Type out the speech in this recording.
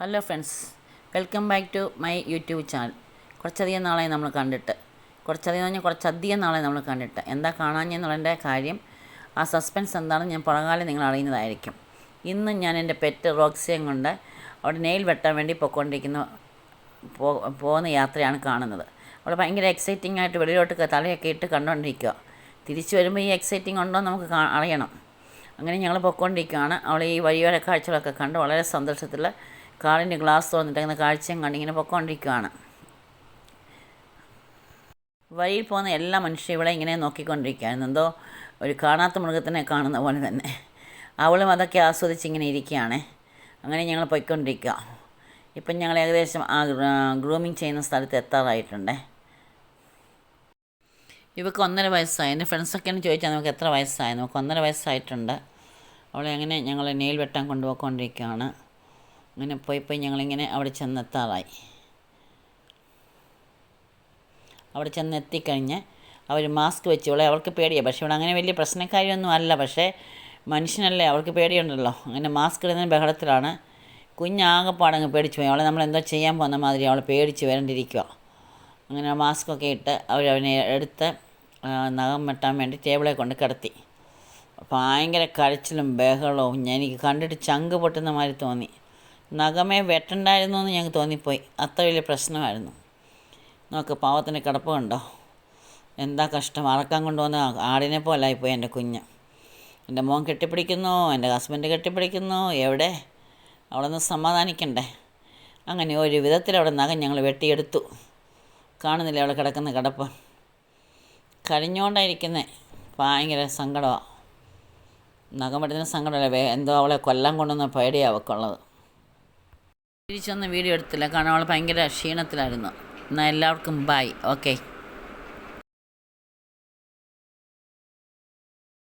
Hello friends, welcome back to my YouTube channel. കുറച്ചധികം നാളായി നമ്മൾ കണ്ടിട്ട്, കുറച്ചധികം നാളായി നമ്മൾ കണ്ടിട്ട് എന്താ കാണാഞ്ഞെന്നുള്ളതിൻ്റെ കാര്യം, ആ സസ്പെൻസ് എന്താണെന്ന് ഞാൻ പുറകാലം നിങ്ങൾ അറിയുന്നതായിരിക്കും. ഇന്ന് ഞാൻ എൻ്റെ പെറ്റ് റോക്സിയം കൊണ്ട് അവിടെ നെയിൽ വെട്ടാൻ വേണ്ടി പോകുന്ന യാത്രയാണ് കാണുന്നത്. അവൾ ഭയങ്കര എക്സൈറ്റിംഗ് ആയിട്ട് വെളിയിലോട്ട് തലയൊക്കെ ഇട്ട് കണ്ടുകൊണ്ടിരിക്കുക. തിരിച്ചു വരുമ്പോൾ ഈ എക്സൈറ്റിംഗ് ഉണ്ടോ എന്ന് നമുക്ക് അറിയണം. അങ്ങനെ ഞങ്ങൾ പൊയ്ക്കൊണ്ടിരിക്കുകയാണ്. അവൾ ഈ വഴിയോര കാഴ്ചകളൊക്കെ കണ്ട് വളരെ സന്തോഷത്തിൽ കാറിൻ്റെ ഗ്ലാസ് തുറന്നിട്ടേക്കുന്ന കാഴ്ചയും കണ്ട് ഇങ്ങനെ പൊയ്ക്കൊണ്ടിരിക്കുകയാണ്. വഴിയിൽ പോകുന്ന എല്ലാ മനുഷ്യരും ഇവിടെ ഇങ്ങനെ നോക്കിക്കൊണ്ടിരിക്കുകയായിരുന്നു. എന്തോ ഒരു കാണാത്ത മൃഗത്തിനെ കാണുന്ന പോലെ തന്നെ അവളും അതൊക്കെ ആസ്വദിച്ച് ഇങ്ങനെ ഇരിക്കുകയാണ്. അങ്ങനെ ഞങ്ങൾ പൊയ്ക്കൊണ്ടിരിക്കുക. ഇപ്പം ഞങ്ങൾ ഏകദേശം ആ ഗ്രൂമിങ് ചെയ്യുന്ന സ്ഥലത്ത് എത്താറായിട്ടുണ്ട്. ഇവർക്ക് 1.5 വയസ്സായി. എൻ്റെ ഫ്രണ്ട്സൊക്കെയാണ് ചോദിച്ചാൽ നമുക്ക് എത്ര വയസ്സായി. നമുക്ക് 1.5 വയസ്സായിട്ടുണ്ട്. അവളെ അങ്ങനെ ഞങ്ങൾ നെയിൽ വെട്ടാൻ കൊണ്ടുപോയിക്കൊണ്ടിരിക്കുകയാണ്. അങ്ങനെ പോയി ഞങ്ങളിങ്ങനെ അവിടെ ചെന്നെത്താറായി. അവിടെ ചെന്നെത്തിക്കഴിഞ്ഞ് അവർ മാസ്ക് വെച്ച് അവൾക്ക് പേടിയാണ്. പക്ഷേ ഇവിടെ അങ്ങനെ വലിയ പ്രശ്നക്കാരിയൊന്നും അല്ല. പക്ഷേ മനുഷ്യനല്ലേ, അവൾക്ക് പേടിയുണ്ടല്ലോ. അങ്ങനെ മാസ്ക് ഇടുന്നതിന് ബഹളത്തിലാണ്. കുഞ്ഞാകെപ്പാടങ്ങ് പേടിച്ച് പോയി. അവളെ നമ്മളെന്തോ ചെയ്യാൻ പോകുന്ന മാതിരി അവൾ പേടിച്ച് വരണ്ടിരിക്കുക. അങ്ങനെ മാസ്കൊക്കെ ഇട്ട് അവനെ എടുത്ത് നഖം വെട്ടാൻ വേണ്ടി ടേബിളെ കൊണ്ട് കിടത്തി. ഭയങ്കര കരച്ചിലും ബഹളവും. എനിക്ക് കണ്ടിട്ട് ചങ്ക് പൊട്ടുന്ന മാതിരി തോന്നി. നഖമേ വെട്ടണ്ടായിരുന്നു എന്ന് ഞങ്ങൾക്ക് തോന്നിപ്പോയി. അത്ര വലിയ പ്രശ്നമായിരുന്നു. നോക്ക്, പാവത്തിൻ്റെ കിടപ്പ് കണ്ടോ, എന്താ കഷ്ടം. അറക്കാൻ കൊണ്ടുവന്ന ആടിനെ പോലായിപ്പോയി എൻ്റെ കുഞ്ഞ്. എൻ്റെ മോൻ കെട്ടിപ്പിടിക്കുന്നു, എൻ്റെ ഹസ്ബൻഡ് കെട്ടിപ്പിടിക്കുന്നു. എവിടെ, അവളൊന്ന് സമാധാനിക്കണ്ടേ. അങ്ങനെ ഒരു വിധത്തിൽ അവിടെ നഖം ഞങ്ങൾ വെട്ടിയെടുത്തു. കാണുന്നില്ല അവൾ കിടക്കുന്ന കിടപ്പ്. കരഞ്ഞുകൊണ്ടായിരിക്കുന്നത്. ഭയങ്കര സങ്കടമാണ്. നഖം വെട്ടുന്ന സങ്കടമല്ല, എന്തോ അവളെ കൊല്ലാൻ കൊണ്ടുവന്ന പേടിയാണ് അവൾക്കുള്ളത്. തിരിച്ചൊന്നും വീഡിയോ എടുത്തില്ല, കാരണം അവൾ ഭയങ്കര ക്ഷീണത്തിലായിരുന്നു. എന്നാൽ എല്ലാവർക്കും ബൈ. ഓക്കെ.